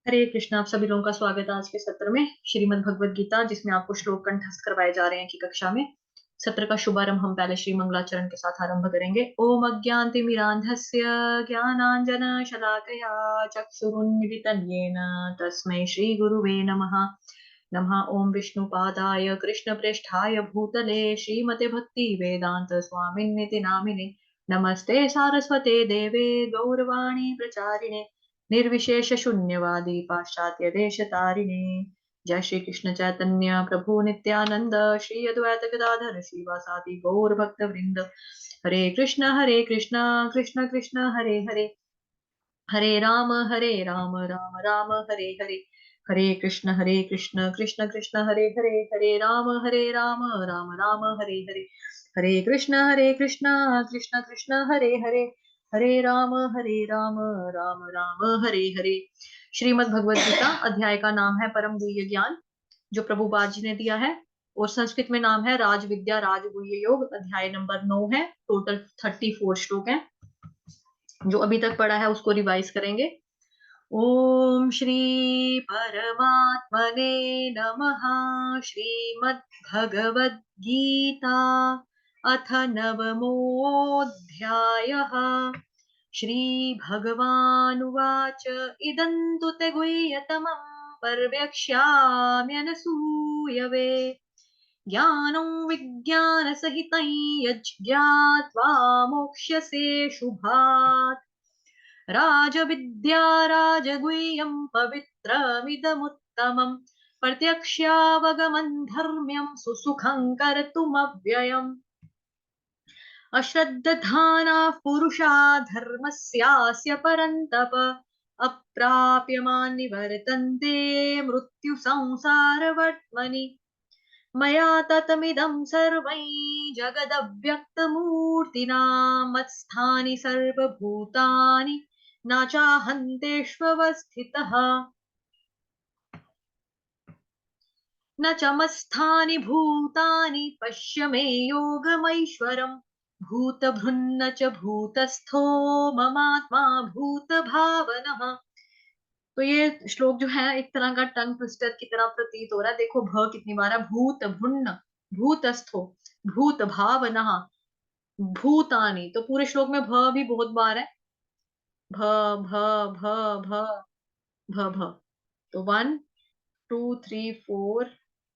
हरे कृष्णा। आप सभी लोगों का स्वागत है आज के सत्र में श्रीमद् भगवद गीता, जिसमें आपको श्लोक कंठस्थ करवाए जा रहे हैं कि कक्षा में। सत्र का शुभारंभ हम पहले श्री मंगलाचरण के साथ आरंभ करेंगे। ओम अज्ञानतिमिरान्धस्य ज्ञानांजन शलाकया चक्षुरुन्मिलितं येन तस्मै श्री गुरुवे नमः। नमः ओम विष्णुपादाय कृष्णप्रेष्ठाय भूतले श्रीमते भक्ति वेदांत स्वामिन्निति नामिने। नमस्ते सारस्वते देवे गौरवाणी प्रचारिणे निर्विशेष शून्यवादी पाश्चात्य देश तारिणे। जय श्री कृष्ण चैतन्य प्रभु नित्यानंद श्री अद्वैत गदाधर श्रीवासादि गौर भक्त वृंद। हरे कृष्ण कृष्ण कृष्ण हरे हरे, हरे राम राम राम हरे हरे। हरे कृष्ण कृष्ण कृष्ण हरे हरे, हरे राम राम राम हरे हरे। हरे कृष्ण कृष्ण कृष्ण हरे हरे, हरे राम राम राम हरे हरे। श्रीमद् भगवद गीता अध्याय का नाम है परम गुह्य ज्ञान, जो प्रभुपाद जी ने दिया है, और संस्कृत में नाम है राज विद्या राज गुह्य योग। अध्याय नंबर 9 है। टोटल 34 श्लोक हैं। जो अभी तक पढ़ा है उसको रिवाइज करेंगे। ओम श्री परमात्मने नमः। श्रीमद् भगवद गीता अथ नवमोऽध्यायः। श्री भगवानुवाच इदं तु ते गुह्यतमं पर्यक्ष्याम्यनसूयवे। ज्ञानं विज्ञानसहितं यज्ज्ञात्वा मोक्ष्यसे शुभात्। राजविद्या राजगुह्यं पवित्रमिदमुत्तमम् प्रत्यक्ष्यावगमन् धर्म्यं सुसुखं कर्तुमव्ययम्। अश्रद्धानाः पुरुषा धर्मस्यास्य परन्तप अप्राप्यमान् निवर्तन्ते मृत्युसंसारवर्त्मनि। मया ततमिदं सर्वं जगदव्यक्तमूर्तिना मत्स्थानि सर्वभूतानि न चाहन्तेष्वस्थितः। न च मत्स्थानि भूतानि पश्य मे योगमैश्वरम्। भूतभृन्न च भूतस्थो ममात्मा भूतभावनः। तो ये श्लोक जो है एक तरह का टंग ट्विस्टर की तरह प्रतीत हो रहा है। देखो भ कितनी बार है, भूत भुन्न भूतस्थो भूत भावना भूतानी। तो पूरे श्लोक में भ भी बहुत बार है। भ भ भ भ भ भ। तो 1 2 3 4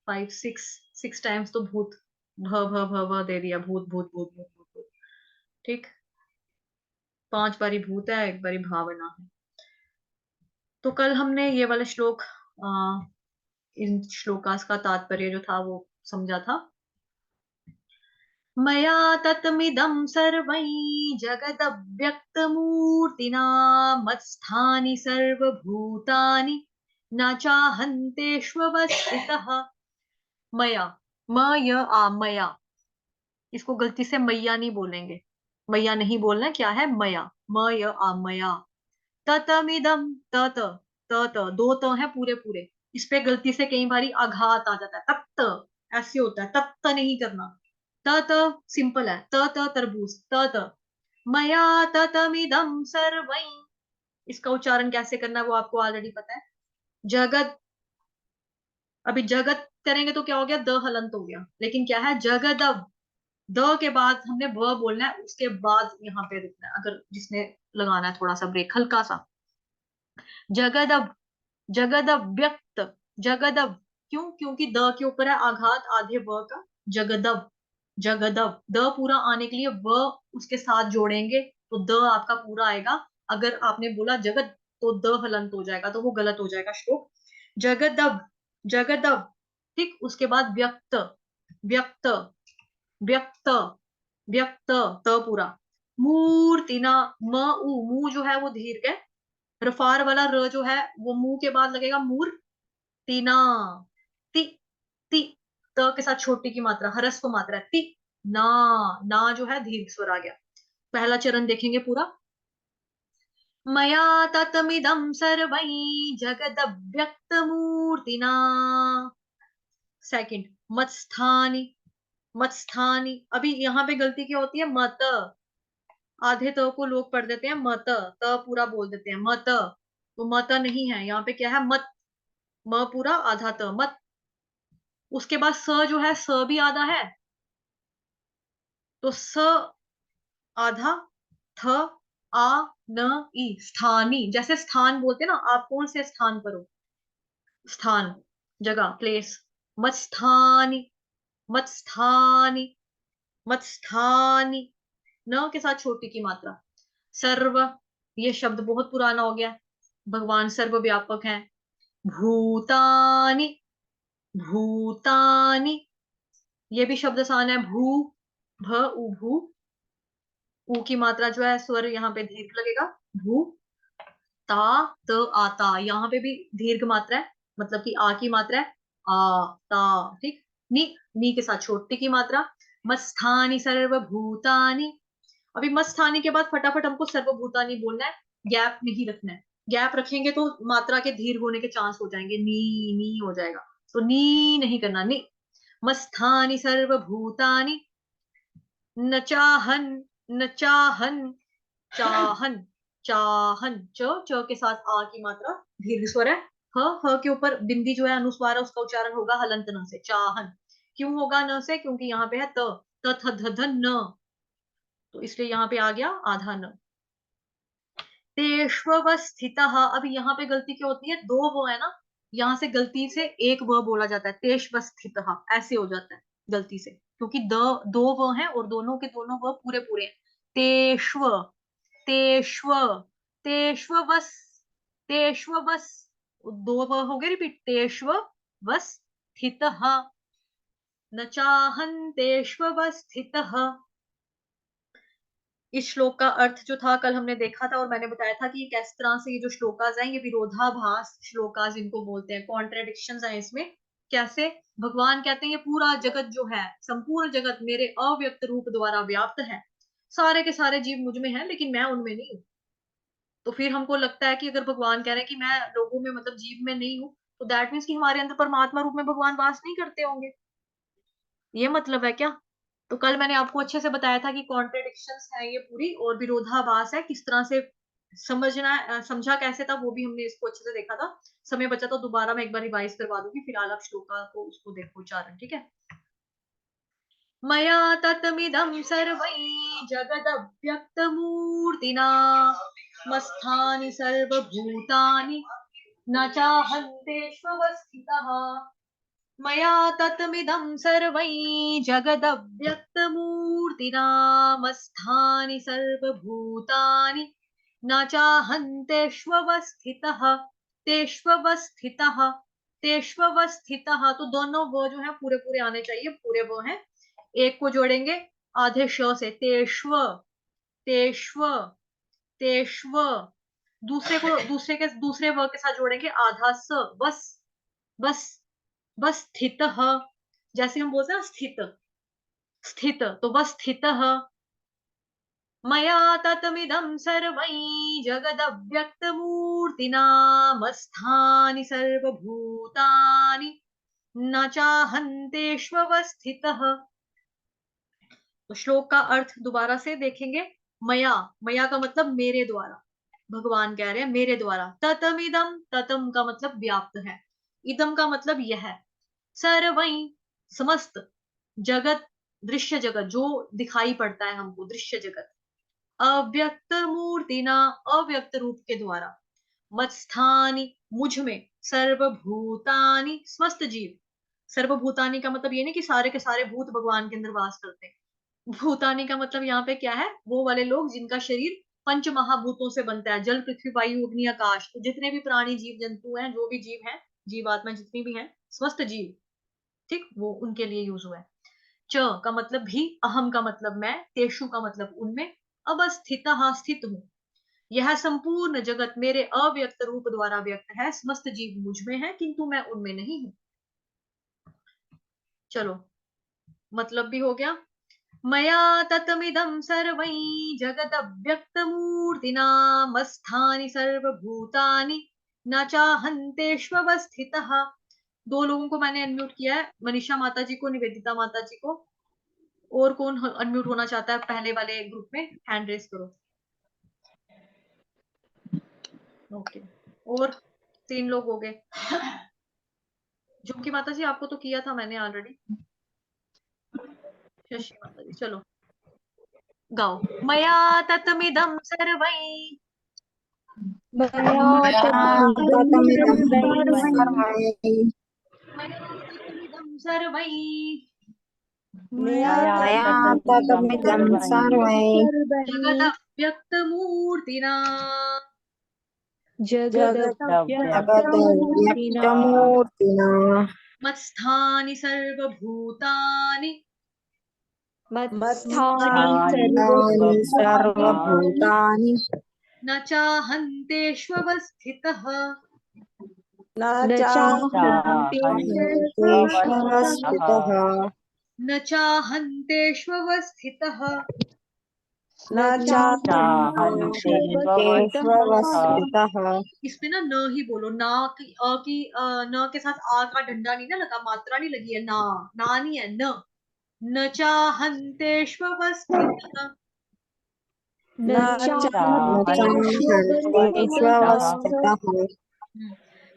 5 6 6 टाइम्स तो भूत। भ भ भ भ दे दिया, भूत भूत भूत भूत भूत भूत। ठीक, 5 बारी भूत है, 1 बारी भावना है। तो कल हमने ये वाला श्लोक इन श्लोकास का तात्पर्य जो था वो समझा था। मया ततमिदं सर्वं जगदव्यक्तमूर्तिना मत्स्थानि सर्वभूतानि न चाहन्तेष्वस्थितः। मया, म य आ मया, इसको गलती से मैया नहीं बोलेंगे। मैया नहीं बोलना, क्या है मया, म य आ मया। ततमिदम तत, तत दो त है पूरे पूरे। इस पे गलती से कई बारी आघात आ जाता है, तत्त ऐसे होता है, तत्त नहीं करना। तत सिंपल है, त तरबूज तत। मया ततमिदम सर्वं, इसका उच्चारण कैसे करना है वो आपको ऑलरेडी पता है। जगत, अभी जगत करेंगे तो क्या हो गया, द हलंत हो गया, लेकिन क्या है जगदव। द के बाद हमने व बोलना है, उसके बाद यहाँ पे रुकना है, अगर जिसने लगाना है थोड़ा सा ब्रेक हल्का सा। जगदव, जगदव व्यक्त, जगदव। क्यों? क्योंकि द के ऊपर है आघात आधे व का। जगदव, जगदव। द पूरा आने के लिए व उसके साथ जोड़ेंगे तो द आपका पूरा आएगा। अगर आपने बोला जगत तो द हलंत हो जाएगा, तो वो गलत हो जाएगा श्लोक। जगदव, जगदव। ठीक, उसके बाद व्यक्त, व्यक्त, व्यक्त, व्यक्त, त पूरा। मूर्तिना, म उ मु जो है वो दीर्घ है। रफार वाला र जो है वो मुंह के बाद लगेगा, मूर तीना। ति, ति, त के साथ छोटी की मात्रा हरस्व मात्रा है, ति ना। ना जो है दीर्घ स्वर आ गया। पहला चरण देखेंगे पूरा। मया ततमिदं सर्वं जगदव्यक्तमूर्तिना। सेकंड, मत्स्थानि, मत्स्थानि। अभी यहाँ पे गलती क्या होती है, मत। आधे त को लोग पढ़ देते हैं मत, त पूरा बोल देते हैं मत। तो मत नहीं है, यहाँ पे क्या है, मत, म पूरा आधा त, मत। उसके बाद स जो है, स भी आधा है, तो स आधा, थ, आ, न, ई, स्थानी। जैसे स्थान बोलते ना, आप कौन से स्थान पर हो, स्थान, जगह, प्लेस। मत्स्थानी, मत्स्थानी, मत्स्थानी, न के साथ छोटी की मात्रा। सर्व, ये शब्द बहुत पुराना हो गया, भगवान सर्वव्यापक हैं। भूतानि, भूतानि, ये भी शब्द आसान है। भू, भ, उ, भू, ऊ की मात्रा जो है, स्वर यहाँ पे दीर्घ लगेगा। भू, ता, त, आता, यहाँ पे भी दीर्घ मात्रा है, मतलब कि आ की मात्रा है। आ, ता, ठीक। नी, नी के साथ छोटी की मात्रा। मत्स्थानि सर्वभूतानि। अभी मत्स्थानि के बाद फटाफट हमको सर्वभूतानि बोलना है, गैप नहीं रखना है। गैप रखेंगे तो मात्रा के दीर्घ होने के चांस हो जाएंगे, नी हो जाएगा, तो नी नहीं करना, नी। मत्स्थानि सर्वभूतानि न चाहन, न चाहन, चाहन, चाहन, च के साथ आ की मात्रा दीर्घ स्वर है। ह के ऊपर बिंदी जो है, अनुस्वार है, उसका उच्चारण होगा हलंत न से, चाहन। क्यों होगा न से? क्योंकि यहाँ पे है त, थ, ध, ध, न, तो इसलिए यहाँ पे आ गया आधा न। तेष्वस्थितः, अब यहाँ पे गलती क्या होती है, दो वो है ना, यहाँ से गलती से एक व बोला जाता है, तेष्वस्थितः ऐसे हो जाता है गलती से, क्योंकि दो व हैं और दोनों के दोनों व पूरे पूरे हैं। तेष्व, तेष्व, तेष्ववस, तेष्ववस, दो व हो गए रिपीट, तेष्ववस्थितः, न चाहन्तेष्ववस्थितः। इस श्लोक का अर्थ जो था कल हमने देखा था, और मैंने बताया था कि किस तरह से ये जो श्लोकाज हैं, ये विरोधाभास श्लोकाज इनको बोलते हैं, कॉन्ट्रेडिक्शंस हैं इसमें। कैसे? भगवान कहते हैं ये पूरा जगत जो है, संपूर्ण जगत मेरे अव्यक्त रूप द्वारा व्याप्त है, सारे के सारे जीव मुझ में हैं, लेकिन मैं उनमें नहीं हूँ। तो फिर हमको लगता है कि अगर भगवान कह रहे हैं कि मैं लोगों में, मतलब जीव में नहीं हूँ, तो दैट मीन्स कि हमारे अंदर परमात्मा रूप में भगवान वास नहीं करते होंगे, ये मतलब है क्या? तो कल मैंने आपको अच्छे से बताया था कि कॉन्ट्रेडिक्शंस है ये पूरी, और विरोधाभास है, किस तरह से समझना समझा कैसे था, वो भी हमने इसको अच्छे से देखा था। समय बचा तो दोबारा मैं एक बार रिवाइज करवा दूंगी, फिलहाल आप श्लोका को उसको देखो उच्चारण, ठीक है। मया ततमिदं सर्वै जगदव्यक्तमूर्तिना मस्थानि सर्वभूतानि न चाहन्तेष्वस्थितः। मया ततमिदं सर्वै जगदव्यक्तमूर्तिना मस्थानि सर्वभूतानि न चाहन्तेष्वस्थितः, तेष्वस्थितः, तेष्वस्थितः, तो दोनों वो जो है पूरे पूरे आने चाहिए, पूरे वो हैं। एक को जोड़ेंगे आधे श से, तेष्व, तेष्व, तेष्व। दूसरे को दूसरे वर्ग के साथ जोड़ेंगे आधा स, बस, बस, बस स्थित, जैसे हम बोलते हैं ना स्थित, स्थित, तो बस स्थित। मया ततमिदं सर्वै जगदव्यक्तमूर्तिना मस्थानि सर्वभूतानि न चाहन्तेष्वस्थितः। तो श्लोक का अर्थ दोबारा से देखेंगे। मया, मया का मतलब मेरे द्वारा, भगवान कह रहे हैं मेरे द्वारा। ततमिदम, ततम का मतलब व्याप्त है, इदम का मतलब यह है, सर्वै, समस्त, जगत, दृश्य जगत जो दिखाई पड़ता है हमको, दृश्य जगत, अव्यक्त मूर्तिना, अव्यक्त रूप के द्वारा, मत्स्थानि, मुझ में, सर्वभूतानि, समस्त जीव। सर्वभूतानि का मतलब ये नहीं कि सारे के सारे भूत भगवान के अंदर वास करते हैं। भूतानी का मतलब यहाँ पे क्या है, वो वाले लोग जिनका शरीर पंच महाभूतों से बनता है, जल, पृथ्वी, वायु, अग्नि, आकाश। तो जितने भी प्राणी, जीव जंतु हैं, जो भी जीव हैं, जीवात्मा जितनी भी हैं, समस्त जीव, ठीक, वो उनके लिए यूज हुआ है। च का मतलब भी, अहम का मतलब मैं, तेषु का मतलब उनमें, अवस्थित, स्थित हूँ। यह संपूर्ण जगत मेरे अव्यक्त रूप द्वारा व्यक्त है, समस्त जीव मुझ में है, किंतु मैं उनमें नहीं हूँ। चलो, मतलब भी हो गया। मया ततमिदं सर्वै जगदव्यक्तमूर्तिना मस्थानि सर्वभूतानि न चाहन्तेष्वस्थितः। दो लोगों को मैंने अनम्यूट किया है, मनीषा माता जी को, निवेदिता माता जी को। और कौन अनम्यूट होना चाहता है पहले वाले ग्रुप में? हैंड रेस करो। ओके, और 3 लोग हो गए। झुमकी माता जी आपको तो किया था मैंने ऑलरेडी। शशि माता जी चलो गाओ। मया ततमिदं सर्वै मया ततमिदं सर्वै मया ततमिदं सर्वै जगदव्यक्तमूर्तिना जगदव्यक्तमूर्तिना मत्स्थानि सर्वभूतानि मत्स्थानि सर्वभूतानि न चाहन्तेष्वस्थितः न चाहन्तेष्वस्थितः न चाहन्तेष्वस्थितः न चाहन्तेष्वस्थितः। इसमें ना न ही बोलो, ना की न के साथ आ का डंडा नहीं ना लगा, मात्रा नहीं लगी है, ना नहीं है, न चाहन्तेष्वस्थितः न चाहन्तेष्वस्थितः।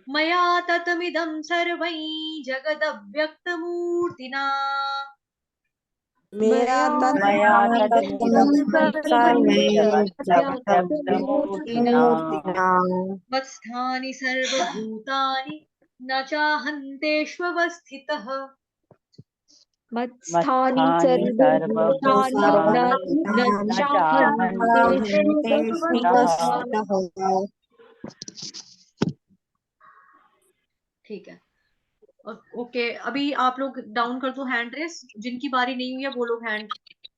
मया ततमिदं सर्वै जगदव्यक्तमूर्तिना मया ततमिदं सर्वै जगदव्यक्तमूर्तिना मत्स्थानि सर्वभूतानि न चाहन्तेष्वस्थितः मत्स्थानि सर्वभूतानि न चाहन्तेष्वस्थितः। ठीक है। ओके, अभी आप लोग डाउन कर दो हैंड रेस, जिनकी बारी नहीं हुई है वो लोग हैंड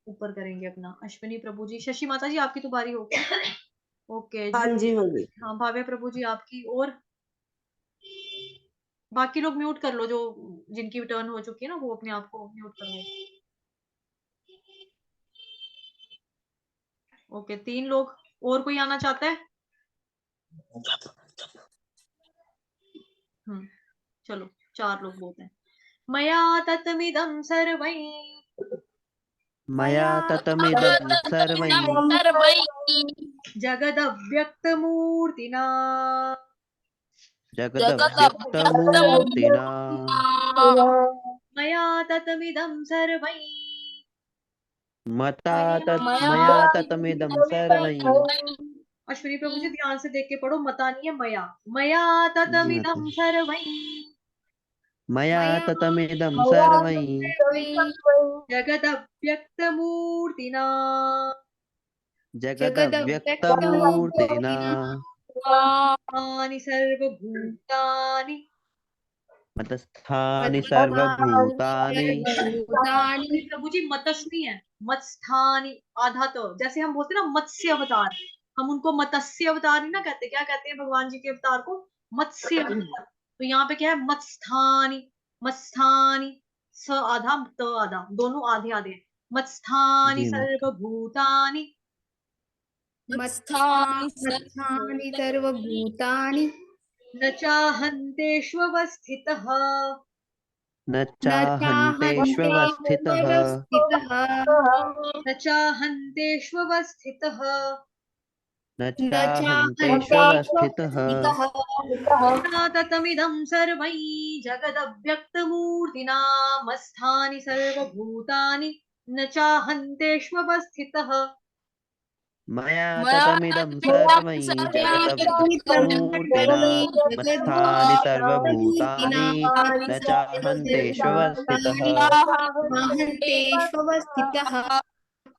ऊपर करेंगे अपना। अश्विनी प्रभु जी, शशि माता जी आपकी तो बारी हो गई। ओके हाँ जी हो गई। हाँ भाव्य प्रभु जी आपकी, और बाकी लोग म्यूट कर लो, जो जिनकी टर्न हो चुकी है ना वो अपने आप को म्यूट कर लो। ओके 3 लोग, और कोई आना चाहता है? चलो 4 लोग बोलते हैं। मया ततमिदं सर्वै जगदव्यक्तमूर्तिना मया ततमिदं सर्वै अश्विनी प्रभु जी ध्यान से देख के पढ़ो, मता नहीं है, मया। मया ततमिदं सर्वै जगदव्यक्तमूर्तिना सर्वभूतानि प्रभु जी मतस्नी है, मत्स्थानी आधा तो, जैसे हम बोलते हैं ना मत्स्य अवतार, हम उनको मत्स्य अवतार नहीं ना कहते, क्या कहते हैं भगवान जी के अवतार को? मत्स्य अवतार। तो यहाँ पे क्या है? मत्स्थानी, मत्स्थानी, स आधा त आधा, दोनों आधे आधे हैं। मत्स्थानी सर्वभूतानि मत्स्थानि सर्वभूतानि न चाहन्तेष्वस्थितः न चाहन्तेष्वस्थितः। न चाहन्तेष्वस्थितः न चाहन्तेष्वस्थितः। ततमिदं सर्वै जगदव्यक्तमूर्तिना मत्स्थानि सर्वभूतानि न चाहन्तेष्वस्थितः मया ततमिदं सर्वै जगदव्यक्तमूर्तिना मत्स्थानि सर्वभूतानि न चाहन्तेष्वस्थितः।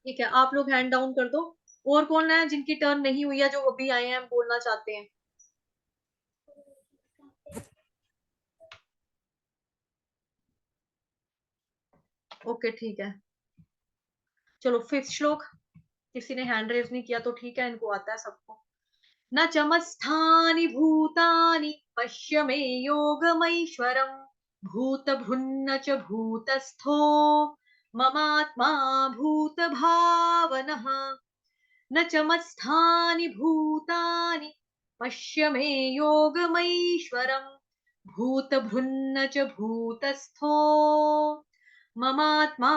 ठीक है, आप लोग हैंड डाउन कर दो। और कौन है जिनकी टर्न नहीं हुई है, जो अभी आए हैं, बोलना चाहते हैं? ओके ठीक है, चलो 5th श्लोक। किसी ने हैंड रेज नहीं किया तो ठीक है, इनको आता है सबको। न चमत्स्थानि भूतानि पश्य मे योगमैश्वरम् भूतभृन्न च भूतस्थो ममात्मा भूतभावनः न चमत्स्थानि भूतानि पश्य मे योगमैश्वरम् भूतभृन्न च भूतस्थो ममात्मा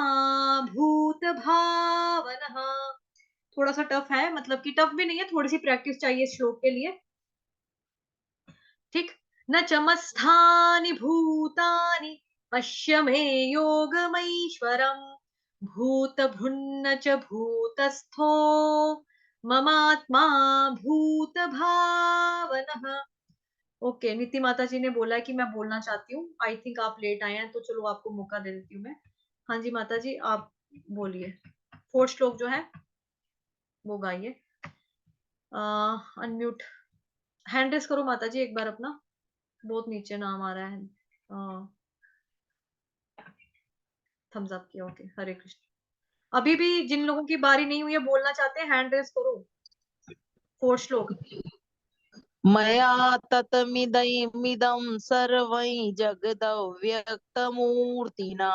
भूतभावनः। थोड़ा सा टफ है, मतलब कि टफ भी नहीं है, थोड़ी सी प्रैक्टिस चाहिए इस श्लोक के लिए। ठीक। न चमत्स्थानि भूतानि पश्य मे योगमैश्वरम् भूतभृन्न च भूतस्थो ममात्मा भूतभावनः। ओके, नीति माता जी ने बोला है कि मैं बोलना चाहती हूँ। आई थिंक आप लेट आए हैं, तो चलो आपको मौका दे देती हूँ मैं। हाँ जी माता जी, आप बोलिए। 4 श्लोक जो है वो गाइए। अनम्यूट, हैंड रेस करो माता जी एक बार अपना, बहुत नीचे नाम आ रहा है। थम्स अप किया, ओके। हरे कृष्ण। अभी भी जिन लोगों की बारी नहीं हुई है बोलना चाहते हैं, हैंड रेस करो। 4 श्लोक। मया ततमिदं सर्वै जगदव्यक्तमूर्तिना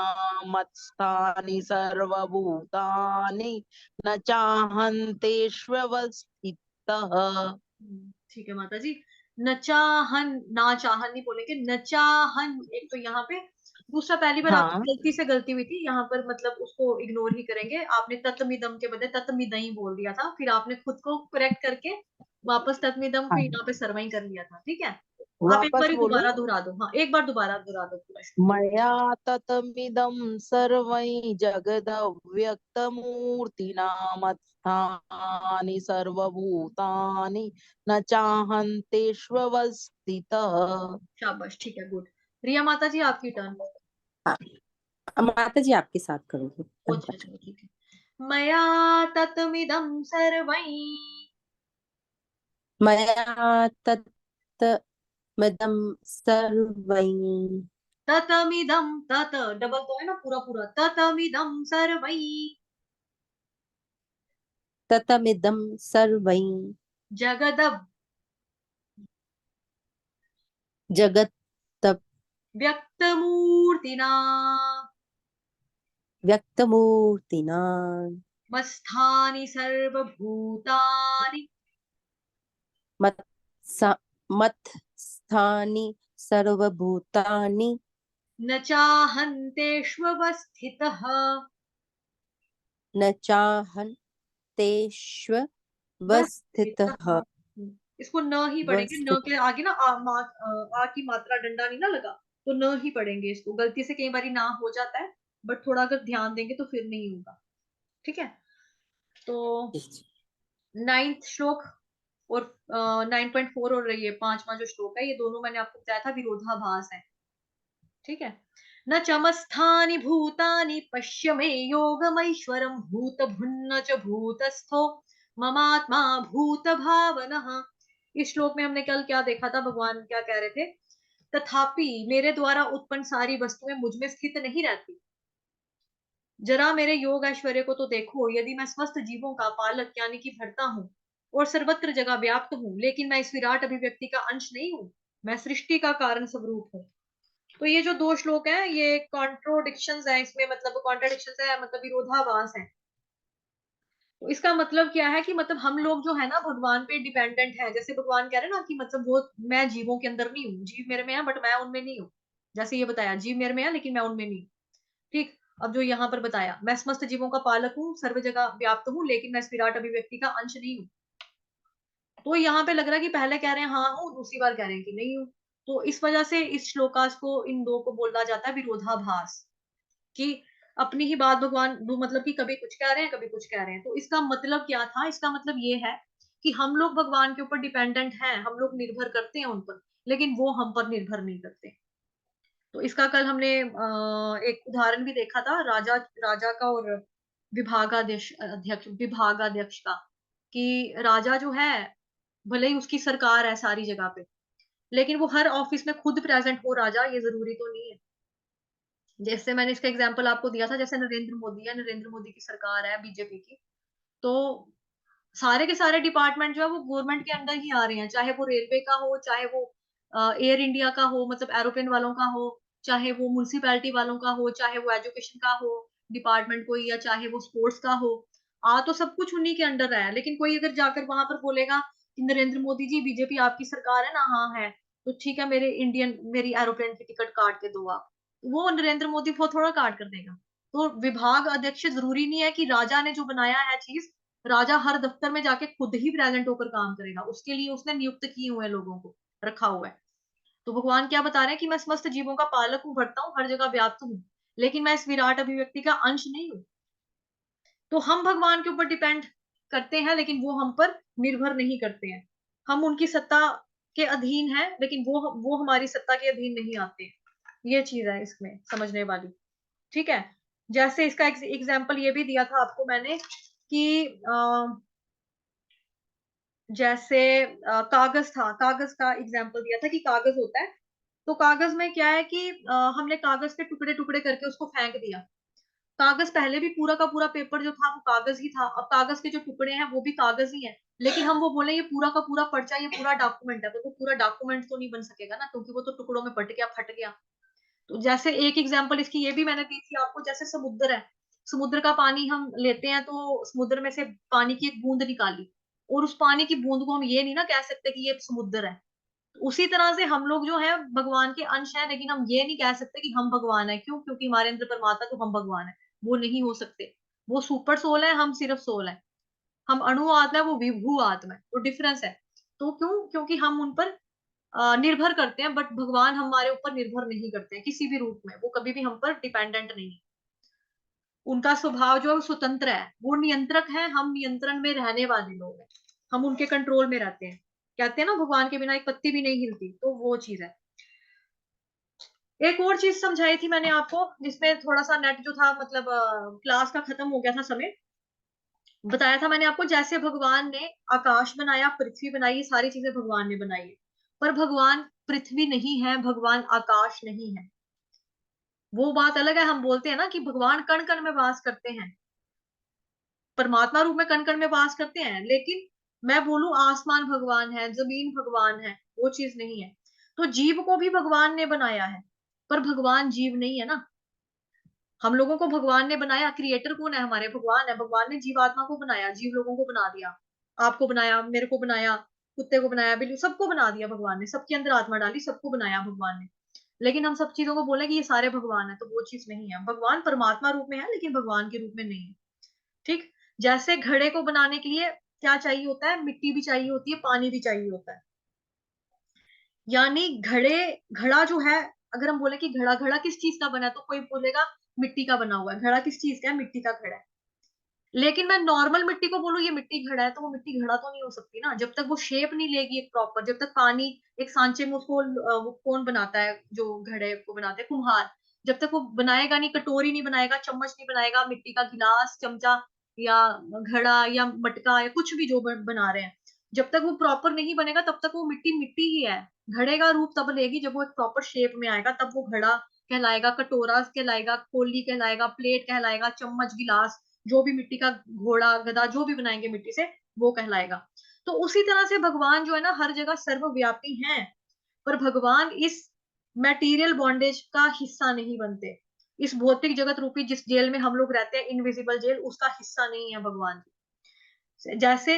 मत्स्थानि सर्वभूतानि न चाहन्तेष्वस्थितः। ठीक है माता जी। न चाहन, ना चाहन नहीं बोलेंगे, न चाहन। एक तो यहाँ पे, दूसरा पहली बार आपकी हाँ गलती से गलती हुई थी यहाँ पर, मतलब उसको इग्नोर ही करेंगे। आपने तत्मिदम के बदले तत्मिदई बोल दिया था, फिर आपने खुद को करेक्ट करके वापस तत्मिदम हाँ फिर यहाँ पे सरवाई कर लिया था। ठीक है, आप एक वापस बार बोलूं। दोबारा दोहरा दो। हाँ, एक बार दोबारा दोहरा दो पूरा श्लोक। मया ततमिदं सर्वै जगदव्यक्तमूर्तिना मत्स्थानि सर्वभूतानि न चाहन्तेष्वस्थितः। शाबाश, ठीक है, गुड। रिया माता जी, आपकी टर्न। माता जी आपके साथ करूंगी। अच्छा चलो ठीक है। मया तत्मिदं सर्वै, मया तत्तमिदं सर्वैः ततमिदं, तत डबल तो है ना, पूरा पूरा, ततमिदं सर्वै ततमिदं सर्वैः जगदव् जगत् व्यक्तमूर्तिना व्यक्तमूर्तिना मत्स्थानि सर्वभूतानि मत्स्थानि सर्वभूतानि न चाहन्तेष्वस्थितः। न चाहन्तेष्वस्थितः। इसको न ही पढ़ेंगे, न के आगे ना आ की मात्रा डंडा नहीं ना लगा, तो न ही पढ़ेंगे इसको। गलती से कई बार ना हो जाता है, बट थोड़ा अगर ध्यान देंगे तो फिर नहीं होगा। ठीक है, तो 9th श्लोक और 9.4 और ये 5वां जो श्लोक है, ये दोनों मैंने आपको बताया था विरोधाभास है। ठीक है। न चमत्स्थानि भूतानि पश्य मे योगमैश्वरम् भूतभृन्न च भूतस्थो ममात्मा भूत भावनः। इस श्लोक में हमने कल क्या देखा था, भगवान क्या कह रहे थे? तथापि मेरे द्वारा उत्पन्न सारी वस्तुएं मुझ में स्थित नहीं रहती। जरा मेरे योग ऐश्वर्य को तो देखो। यदि मैं स्वस्थ जीवों का पालक यानी कि भरता हूँ और सर्वत्र जगह व्याप्त हूँ, लेकिन मैं इस विराट अभिव्यक्ति का अंश नहीं हूँ। मैं सृष्टि का कारण स्वरूप हूँ। तो ये जो 2 श्लोक हैं, ये कॉन्ट्रोडिक्शंस है इसमें, मतलब कॉन्ट्रडिक्शंस है, मतलब विरोधाभास है। तो इसका मतलब क्या है कि मतलब हम लोग जो है ना भगवान पे डिपेंडेंट है। जैसे भगवान कह रहे हैं ना कि मतलब वो, मैं जीवों के अंदर नहीं हूँ, जीव मेरे में है बट मैं उनमें नहीं हूँ। जैसे ये बताया, जीव मेरे में है लेकिन मैं उनमें नहीं हूँ। ठीक। अब जो यहाँ पर बताया, मैं समस्त जीवों का पालक हूँ, सर्व जगह व्याप्त हूँ, लेकिन मैं इस विराट अभिव्यक्ति का अंश नहीं हूँ। तो यहाँ पे लग रहा है कि पहले कह रहे हैं हाँ हूँ, दूसरी बार कह रहे हैं कि नहीं हूँ। तो इस वजह से इस श्लोकास को, इन दो को बोला जाता है विरोधाभास, कि अपनी ही बात भगवान मतलब कि कभी कुछ कह रहे हैं कभी कुछ कह रहे हैं। तो इसका मतलब क्या था? इसका मतलब ये है कि हम लोग भगवान के ऊपर डिपेंडेंट हैं, हम लोग निर्भर करते हैं उन पर, लेकिन वो हम पर निर्भर नहीं करते। तो इसका कल हमने एक उदाहरण भी देखा था, राजा राजा का और विभागाध्यक्ष का, कि राजा जो है, भले ही उसकी सरकार है सारी जगह पे, लेकिन वो हर ऑफिस में खुद प्रेजेंट हो राजा, ये जरूरी तो नहीं है। जैसे मैंने इसका एग्जांपल आपको दिया था, जैसे नरेंद्र मोदी है, नरेंद्र मोदी की सरकार है बीजेपी की, तो सारे के सारे डिपार्टमेंट जो है वो गवर्नमेंट के अंदर ही आ रहे हैं। चाहे वो रेलवे का हो, चाहे वो एयर इंडिया का हो, मतलब एरोप्लेन वालों का हो, चाहे वो म्यूनसिपैलिटी वालों का हो, चाहे वो एजुकेशन का हो डिपार्टमेंट कोई, या चाहे वो स्पोर्ट्स का हो। आ तो सब कुछ उन्हीं के अंडर है, लेकिन कोई अगर जाकर वहां पर बोलेगा कि नरेंद्र मोदी जी बीजेपी आपकी सरकार है ना, हाँ है, तो ठीक है, मेरी एरोप्लेन की टिकट काट के दो आप। वो नरेंद्र मोदी वो थोड़ा काट कर देगा। तो विभाग अध्यक्ष जरूरी नहीं है कि राजा ने जो बनाया है चीज, राजा हर दफ्तर में जाके खुद ही प्रेजेंट होकर काम करेगा। उसके लिए उसने नियुक्त किए हुए लोगों को रखा हुआ है। तो भगवान क्या बता रहे हैं कि मैं समस्त जीवों का पालक हूँ, भरता हूँ, हर जगह व्याप्त हूँ, लेकिन मैं इस विराट अभिव्यक्ति का अंश नहीं हूँ। तो हम भगवान के ऊपर डिपेंड करते हैं, लेकिन वो हम पर निर्भर नहीं करते हैं। हम उनकी सत्ता के अधीन है, लेकिन वो हमारी सत्ता के अधीन नहीं आते। ये चीज है इसमें समझने वाली। ठीक है, जैसे इसका एग्जाम्पल ये भी दिया था आपको मैंने कि जैसे कागज था, कागज का एग्जाम्पल दिया था कि कागज होता है, तो कागज में क्या है कि हमने कागज के टुकड़े टुकड़े करके उसको फेंक दिया। कागज पहले भी पूरा का पूरा पेपर जो था वो कागज ही था, अब कागज के जो टुकड़े हैं वो भी कागज ही हैं, लेकिन हम वो बोले ये पूरा का पूरा पर्चा, ये पूरा डॉक्यूमेंट है, तो वो पूरा डॉक्यूमेंट तो नहीं बन सकेगा ना, क्योंकि वो तो टुकड़ों में बट गया, फट गया। तो जैसे एक एग्जांपल इसकी ये भी मैंने दी थी आपको, जैसे समुद्र है, समुद्र का पानी हम लेते हैं, तो समुद्र में से पानी की एक बूंद निकाली, और उस पानी की बूंद को हम ये नहीं ना कह सकते कि ये समुद्र है। तो उसी तरह से हम लोग जो है भगवान के अंश हैं, लेकिन हम ये नहीं कह सकते कि हम भगवान है। क्यों? क्योंकि हमारे अंदर परमात्मा, तो हम भगवान है वो नहीं हो सकते। वो सुपर सोल है, हम सिर्फ सोल है। हम अणु आत्मा है, वो विभू आत्मा है, तो डिफरेंस है। तो क्यों? क्योंकि हम उन पर निर्भर करते हैं, बट भगवान हमारे ऊपर निर्भर नहीं करते हैं किसी भी रूप में, वो कभी भी हम पर डिपेंडेंट नहीं है। उनका स्वभाव जो है वो स्वतंत्र है, वो नियंत्रक है, हम नियंत्रण में रहने वाले लोग हैं, हम उनके कंट्रोल में रहते हैं। कहते हैं ना भगवान के बिना एक पत्ती भी नहीं हिलती, तो वो चीज है। एक और चीज समझाई थी मैंने आपको, जिसमें थोड़ा सा नेट जो था, मतलब क्लास का खत्म हो गया था समय। बताया था मैंने आपको, जैसे भगवान ने आकाश बनाया, पृथ्वी बनाई, ये सारी चीजें भगवान ने बनाई है, पर भगवान पृथ्वी नहीं है, भगवान आकाश नहीं है। वो बात अलग है, हम बोलते हैं ना कि भगवान कण कण में वास करते हैं, परमात्मा रूप में कण कण में वास करते हैं, लेकिन मैं बोलूं आसमान भगवान है, जमीन भगवान है, वो चीज नहीं है। तो जीव को भी भगवान ने बनाया है, पर भगवान जीव नहीं है ना। हम लोगों को भगवान ने बनाया, क्रिएटर कौन है? हमारे भगवान है। भगवान ने जीवात्मा को बनाया, जीव लोगों को बना दिया, आपको बनाया, मेरे को बनाया, कुत्ते को बनाया, बिल्ली, सबको बना दिया भगवान ने, सबके अंदर आत्मा डाली, सबको बनाया भगवान ने। लेकिन हम सब चीजों को बोले कि ये सारे भगवान है, तो वो चीज नहीं है। भगवान परमात्मा रूप में है, लेकिन भगवान के रूप में नहीं है। ठीक। जैसे घड़े को बनाने के लिए क्या चाहिए होता है? मिट्टी भी चाहिए होती है, पानी भी चाहिए होता है। यानी घड़ा जो है, अगर हम बोले कि घड़ा घड़ा किस चीज का बना है, तो कोई बोलेगा मिट्टी का बना हुआ है। घड़ा किस चीज का है? मिट्टी का घड़ा है। लेकिन मैं नॉर्मल मिट्टी को बोलूं ये मिट्टी घड़ा है, तो वो मिट्टी घड़ा तो नहीं हो सकती ना, जब तक वो शेप नहीं लेगी एक प्रॉपर, जब तक पानी एक सांचे में उसको वो कौन बनाता है जो घड़े को बनाते हैं? कुम्हार। जब तक वो बनाएगा नहीं, कटोरी नहीं बनाएगा, चम्मच नहीं बनाएगा, मिट्टी का गिलास, चमचा, या घड़ा, या मटका, या कुछ भी जो बना रहे हैं, जब तक वो प्रॉपर नहीं बनेगा तब तक वो मिट्टी मिट्टी ही है। घड़े का रूप तब लेगी जब वो एक प्रॉपर शेप में आएगा, तब वो घड़ा कहलाएगा, कटोरा कहलाएगा, कोली कहलाएगा, प्लेट कहलाएगा, चम्मच, गिलास, जो भी मिट्टी का घोड़ा गधा जो भी बनाएंगे मिट्टी से, वो कहलाएगा। तो उसी तरह से भगवान जो है ना हर जगह सर्वव्यापी हैं, पर भगवान इस मैटीरियल बॉन्डेज का हिस्सा नहीं बनते। इस भौतिक जगत रूपी जिस जेल में हम लोग रहते हैं, इनविजिबल जेल, उसका हिस्सा नहीं है भगवान जी। जैसे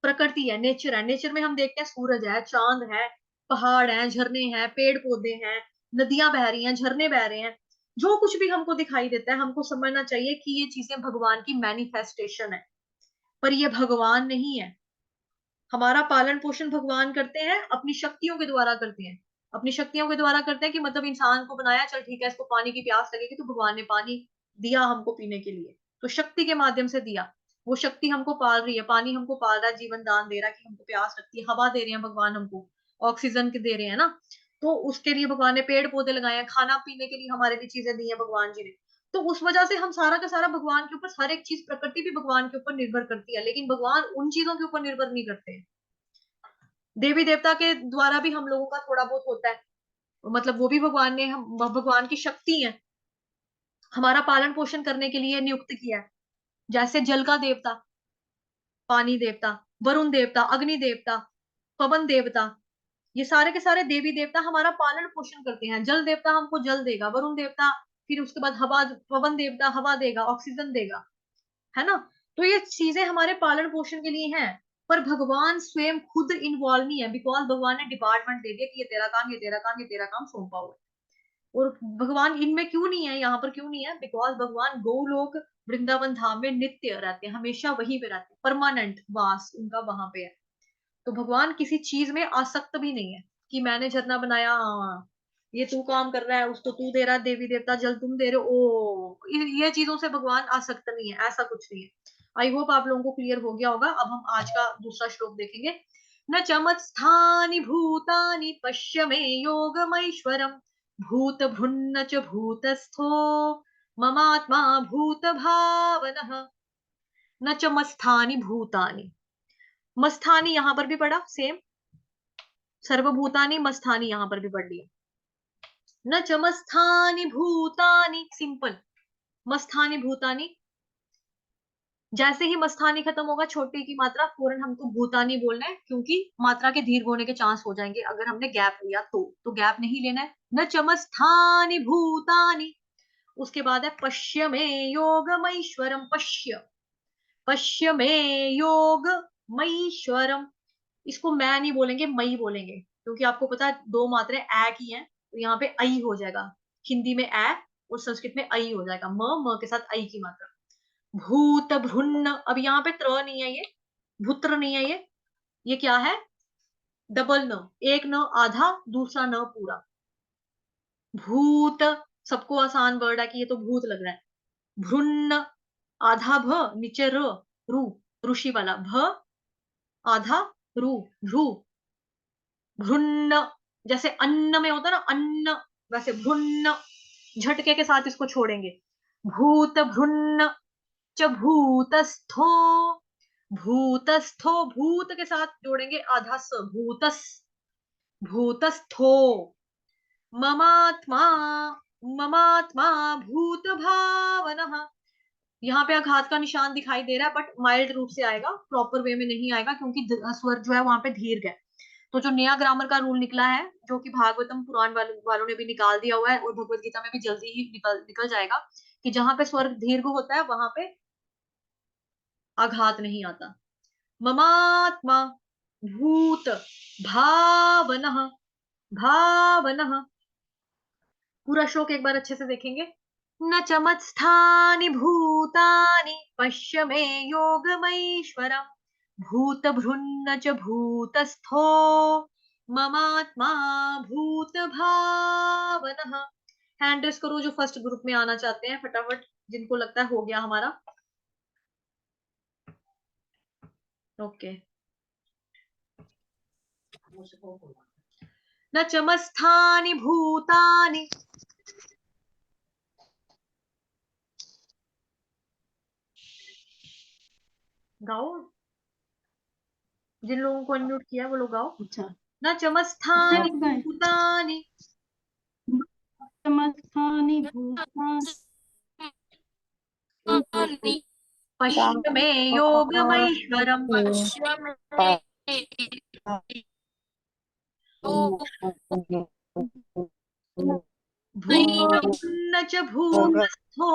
प्रकृति है, नेचर है, नेचर में हम देखते हैं सूरज है, चांद है, पहाड़ है, झरने हैं, पेड़ पौधे हैं, नदियां बह रही हैं, झरने बह रहे हैं, जो कुछ भी हमको दिखाई देता है, हमको समझना चाहिए कि ये चीजें भगवान की मैनिफेस्टेशन है, पर ये भगवान नहीं है। हमारा पालन पोषण भगवान करते हैं, अपनी शक्तियों के द्वारा करते हैं। अपनी शक्तियों के द्वारा करते हैं कि मतलब इंसान को बनाया, चल ठीक है, इसको पानी की प्यास लगेगी, तो भगवान ने पानी दिया हमको पीने के लिए, तो शक्ति के माध्यम से दिया। वो शक्ति हमको पाल रही है, पानी हमको पाल रहा है, जीवन दान दे रहा है कि हमको प्यास लगती है, हवा दे रहे हैं भगवान हमको, ऑक्सीजन के दे रहे हैं ना, तो उसके लिए भगवान ने पेड़ पौधे लगाए हैं, खाना पीने के लिए हमारे लिए चीजें दी है भगवान जी ने। तो उस वजह से हम सारा का सारा भगवान के ऊपर, हर एक चीज, प्रकृति भी भगवान के ऊपर निर्भर करती है, लेकिन भगवान उन चीजों के ऊपर निर्भर नहीं करते हैं। देवी देवता के द्वारा भी हम लोगों का थोड़ा बहुत होता है, मतलब वो भी भगवान ने, हम भगवान की शक्ति है, हमारा पालन पोषण करने के लिए नियुक्त किया है। जैसे जल का देवता, पानी देवता, वरुण देवता, अग्नि देवता, पवन देवता, ये सारे के सारे देवी देवता हमारा पालन पोषण करते हैं। जल देवता हमको जल देगा, वरुण देवता, फिर उसके बाद हवा, पवन देवता हवा देगा, ऑक्सीजन देगा, है ना। तो ये चीजें हमारे पालन पोषण के लिए हैं, पर भगवान स्वयं खुद इन्वॉल्व नहीं है, बिकॉज भगवान ने डिपार्टमेंट दे दिया कि ये तेरा काम, ये तेरा काम, ये तेरा काम सौंपा हुआ है। और भगवान इनमें क्यों नहीं है, यहाँ पर क्यों नहीं है? बिकॉज भगवान गोलोक वृंदावन धाम में नित्य रहते हैं, हमेशा वहीं पे रहते हैं, परमानेंट वास उनका वहां पे है। तो भगवान किसी चीज में आसक्त भी नहीं है। कि मैंने झरना बनाया, ये तू काम कर रहा है, उसको तू दे रहा है देवी देवता जल, तुम दे रहे हो, ओ ये चीजों से भगवान आसक्त नहीं है, ऐसा कुछ नहीं है। आई होप आप लोगों को क्लियर हो गया होगा। अब हम आज का दूसरा श्लोक देखेंगे। न चमत्स्थानि भूतानि पश्य मे योगमैश्वरम् भूत भृन्न च भूतस्थो ममात्मा भूत भावनः। न च मस्थानि भूतानि, मस्थानी यहां पर भी पढ़ा सेम, सर्वभूतानि मस्थानी यहां पर भी पढ़ लिया। न च मस्थानि भूतानि, सिंपल, मस्थानि भूतानि, जैसे ही मस्थानी खत्म होगा छोटे की मात्रा फौरन हमको भूतानी बोलना है, क्योंकि मात्रा के दीर्घ होने के चांस हो जाएंगे अगर हमने गैप लिया तो गैप नहीं लेना है। न च मस्थानि भूतानि, उसके बाद है पश्य मे योगमैश्वरम, पश्य, पश्य मे योगमैश्वरम, इसको मैं नहीं बोलेंगे मई बोलेंगे, क्योंकि आपको पता है दो मात्रे ए की हैं, तो यहाँ पे आई हो जाएगा, हिंदी में ए और संस्कृत में आई हो जाएगा, म के साथ आई की मात्रा। भूत भ्रुन्न, अब यहाँ पे त्र नहीं है, ये भूत्र नहीं है, ये क्या है, डबल न, एक न आधा, दूसरा न पूरा। भूत सबको आसान वर्ड है कि ये तो भूत लग रहा है। भ्रुन्न आधा भ नीचे र, रू, ऋषि वाला भ आधा रू, भ्रू। भ्रुन्न जैसे अन्न में होता है ना अन्न, वैसे भ्रुन्न, झटके के साथ इसको छोड़ेंगे। भूत भ्रुन्न च भूतस्थो, भूतस्थो भूत के साथ जोड़ेंगे आधा स, भूतस, भूतस्थो। ममात्मा, ममात्मा भूत भावनः, यहाँ पे आघात का निशान दिखाई दे रहा है बट माइल्ड रूप से आएगा, प्रॉपर वे में नहीं आएगा, क्योंकि स्वर जो है वहां पे दीर्घ है। तो जो नया ग्रामर का रूल निकला है, जो कि भागवतम पुराण वालों ने भी निकाल दिया हुआ है और भगवत गीता में भी जल्दी ही निकल जाएगा, कि जहां पे स्वर दीर्घ होता है वहां पे आघात नहीं आता। ममात्मा भूत भावनः, भावनः, पूरा श्लोक एक बार अच्छे से देखेंगे। न च मत्स्थानि भूतानि पश्य मे योगमैश्वरम् भूत भृन्न च भूतस्थो ममात्मा भूत भावनः। हैंड रेस करो जो फर्स्ट ग्रुप में आना चाहते हैं फटाफट, जिनको लगता है हो गया हमारा। ओके। न च मत्स्थानि भूतानि, गाओ, जिन लोगों को अनम्यूट किया है वो लोग गाओ। अच्छा, न च मत्स्थानि आप गाएं। भूतानि समस्थानि भूतानि पश्य मे योगमैश्वरम् भूतभृन्न च भूतस्थो